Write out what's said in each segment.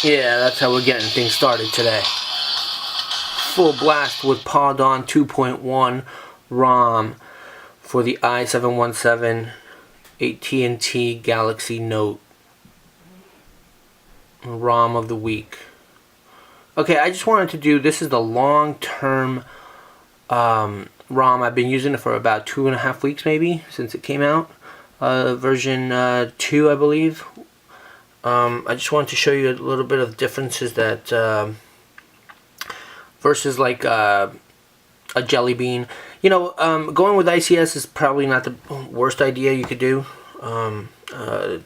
Yeah, that's how we're getting things started today. Full blast with Padawan 2.1 ROM for the i717 AT&T Galaxy Note. ROM of the week. Okay, I just wanted to do, this is the long-term ROM. I've been using it for about 2.5 weeks maybe since it came out. Version 2, I believe. I just wanted to show you a little bit of differences that versus like a Jellybean. You know, going with ICS is probably not the worst idea you could do.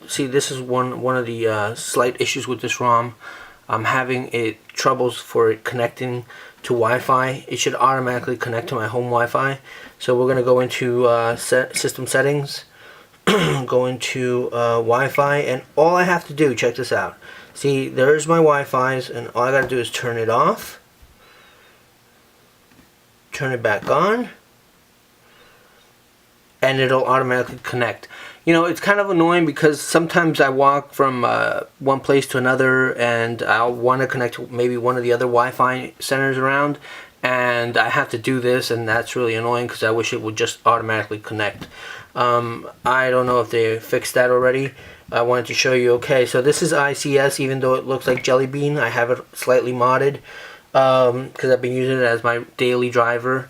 See, this is one of the slight issues with this ROM. I'm having troubles for it connecting to Wi-Fi. It should automatically connect to my home Wi-Fi. So we're going to go into system settings, go into Wi-Fi, and all I have to do, check this out. See, there's my Wi-Fi's, and all I got to do is turn it off, turn it back on, and it'll automatically connect. You know, it's kind of annoying because sometimes I walk from one place to another and I'll want to connect to maybe one of the other Wi-Fi centers around, and I have to do this, and that's really annoying because I wish it would just automatically connect. I don't know if they fixed that already. I wanted to show you. Okay, so this is ICS, even though it looks like Jellybean. I have it slightly modded because I've been using it as my daily driver,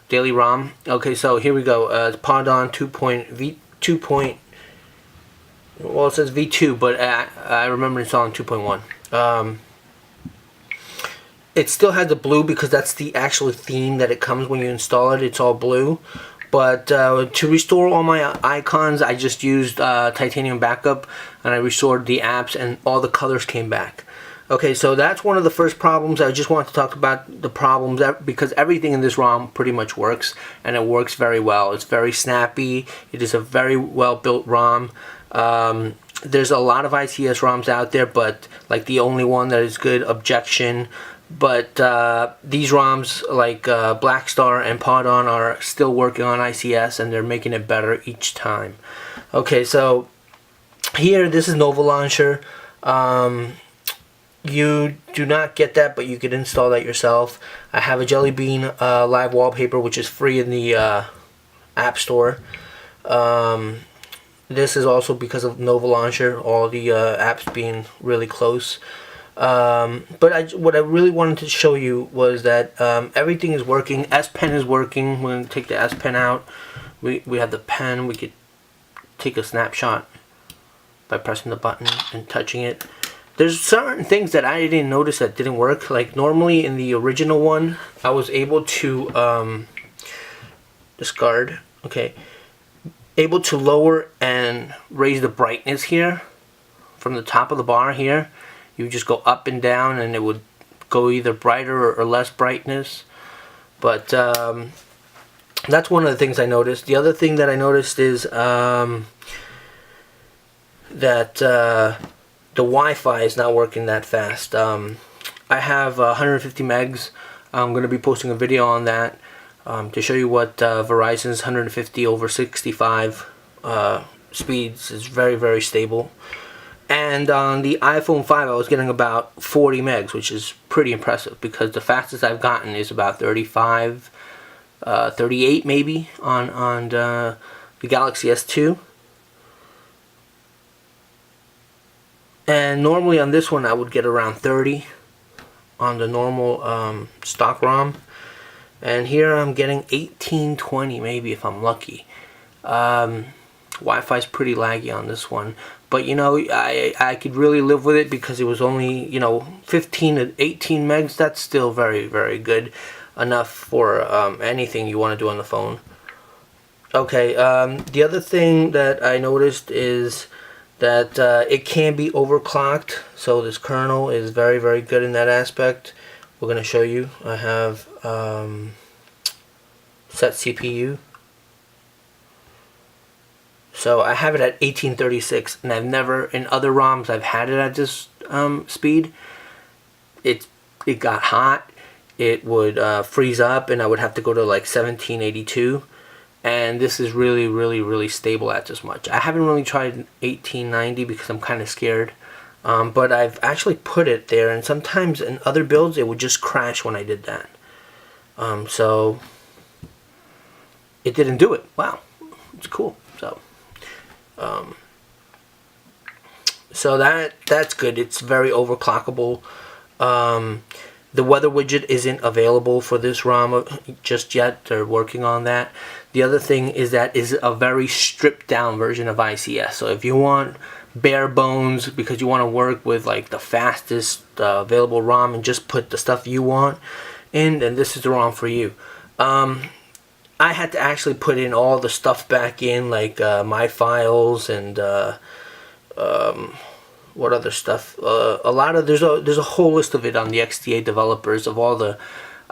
daily ROM. Okay, so here we go. Padawan 2.2. Well, it says V2, but I remember installing 2.1. It still has the blue because that's the actual theme that it comes when you install it. It's all blue. But to restore all my icons, I just used Titanium Backup, and I restored the apps, and all the colors came back. Okay, so that's one of the first problems. I just want to talk about the problems because everything in this ROM pretty much works, and it works very well. It's very snappy. It is a very well-built ROM. There's a lot of ICS ROMs out there, but like the only one that is good, Objection. But these ROMs like Blackstar and Padawan are still working on ICS, and they're making it better each time. Okay, so here, this is Nova Launcher. You do not get that, but you could install that yourself. I have a Jellybean live wallpaper, which is free in the App Store. This is also because of Nova Launcher, all the apps being really close. But what I really wanted to show you was that everything is working. S Pen is working. We're going to take the S Pen out. We have the pen. We could take a snapshot by pressing the button and touching it. There's certain things that I didn't notice that didn't work. Like normally in the original one, I was able to discard. Okay. Able to lower and raise the brightness here from the top of the bar here. You just go up and down, and it would go either brighter or less brightness. But that's one of the things I noticed. The other thing that I noticed is that the Wi-Fi is not working that fast. I have 150 megs. I'm going to be posting a video on that to show you what Verizon's 150 over 65 speeds is very, very stable. And on the iPhone 5, I was getting about 40 megs, which is pretty impressive because the fastest I've gotten is about 35, 38 maybe on the Galaxy S2. And normally on this one, I would get around 30 on the normal stock ROM. And here I'm getting 1820 maybe if I'm lucky. Wi-Fi is pretty laggy on this one. But, you know, I could really live with it because it was only, you know, 15 to 18 megs. That's still very, very good. Enough for anything you want to do on the phone. Okay, the other thing that I noticed is that it can be overclocked. So this kernel is very, very good in that aspect. We're going to show you. I have set CPU. So I have it at 1836, and I've never, in other ROMs, I've had it at this speed. It got hot. It would freeze up, and I would have to go to like 1782. And this is really, really, really stable at this much. I haven't really tried 1890 because I'm kind of scared But I've actually put it there, and sometimes in other builds it would just crash when I did that. So it didn't do it. Wow, it's cool. So that's good. It's very overclockable. The weather widget isn't available for this ROM just yet. They're working on that. The other thing is that is a very stripped down version of ICS. So if you want bare bones because you want to work with like the fastest available ROM and just put the stuff you want in, then this is the ROM for you. I had to actually put in all the stuff back in, like my files and what other stuff. A lot of there's a whole list of it on the XDA developers of all the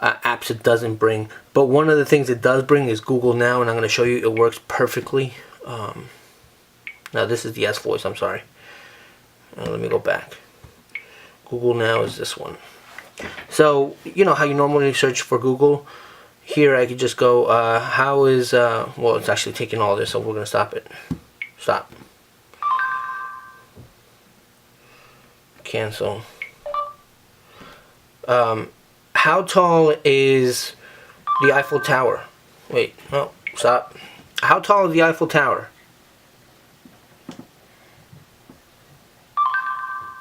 apps it doesn't bring. But one of the things it does bring is Google Now, and I'm going to show you it works perfectly. Now this is the S voice. I'm sorry. Let me go back. Google Now is this one. So you know how you normally search for Google. Here I could just go, how is, well, it's actually taking all this, so we're going to stop it. Stop. Cancel. How tall is the Eiffel Tower? Wait, no, stop. How tall is the Eiffel Tower?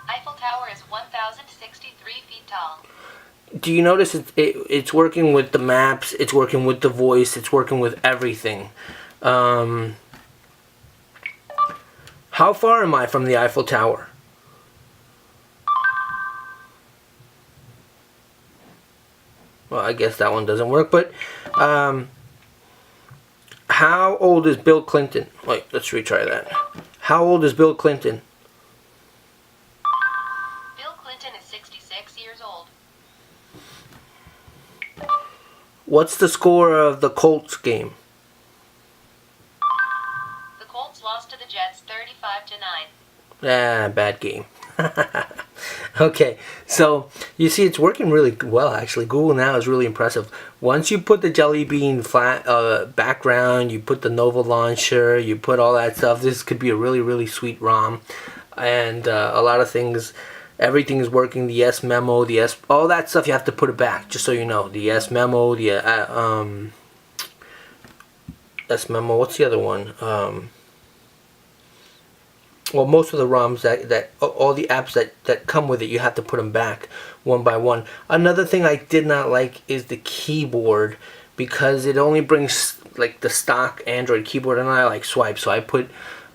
Eiffel Tower is 1,063 feet tall. Do you notice it's working with the maps, it's working with the voice, it's working with everything. How far am I from the Eiffel Tower? Well, I guess that one doesn't work, but how old is Bill Clinton? Wait, let's retry that. How old is Bill Clinton? Bill Clinton is 66 years old. What's the score of the Colts game? The Colts lost to the Jets 35-9. Bad game. Okay, so you see it's working really well actually. Google Now is really impressive. Once you put the Jellybean flat background, you put the Nova launcher, you put all that stuff, this could be a really sweet ROM. And a lot of things, everything is working. The S memo, the S, all that stuff you have to put it back, just so you know. The S memo, the S memo, what's the other one? Well, most of the ROMs that all the apps that come with it, you have to put them back one by one. Another thing I did not like is the keyboard, because it only brings like the stock Android keyboard, and I like Swipe, so I put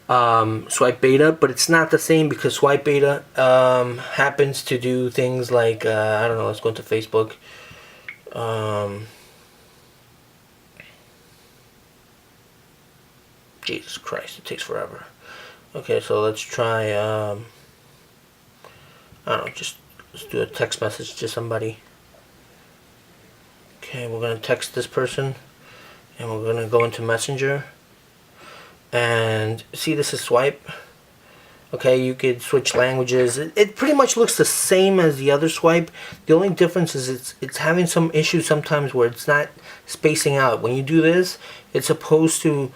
Swipe Beta, but it's not the same because Swipe Beta happens to do things like I don't know. Let's go into Facebook. Jesus Christ, it takes forever. Okay, so let's try, I don't know, let's do a text message to somebody. Okay, we're going to text this person, and we're going to go into Messenger, and see, this is Swipe. Okay, you could switch languages. It pretty much looks the same as the other Swipe. The only difference is it's having some issues sometimes where it's not spacing out. When you do this, it's supposed to,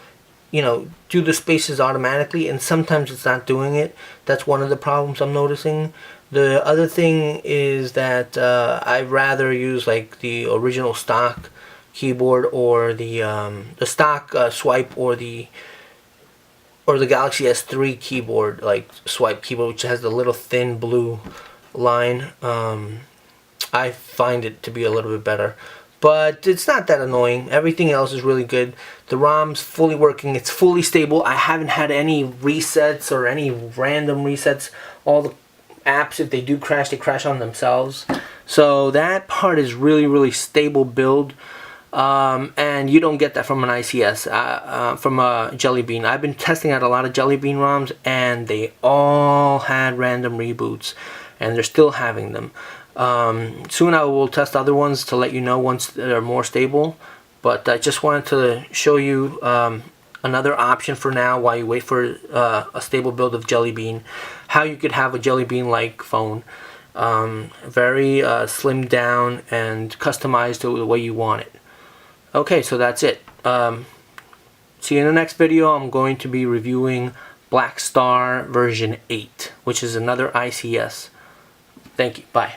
you know, do the spaces automatically, and sometimes it's not doing it. That's one of the problems I'm noticing. The other thing is that I'd rather use like the original stock keyboard, or the stock Swipe, or the Galaxy S3 keyboard, like Swipe keyboard, which has the little thin blue line. I find it to be a little bit better. But it's not that annoying. Everything else is really good. The ROM's fully working. It's fully stable. I haven't had any resets or any random resets. All the apps, if they do crash, they crash on themselves. So that part is really stable build. And you don't get that from an ICS, from a Jellybean. I've been testing out a lot of Jellybean ROMs, and they all had random reboots, and they're still having them. Soon I will test other ones to let you know once they're more stable, but I just wanted to show you another option for now while you wait for a stable build of Jellybean, how you could have a Jellybean-like phone, very slimmed down and customized to the way you want it. Okay, so that's it. See you in the next video. I'm going to be reviewing Black Star version 8, which is another ICS. Thank you. Bye.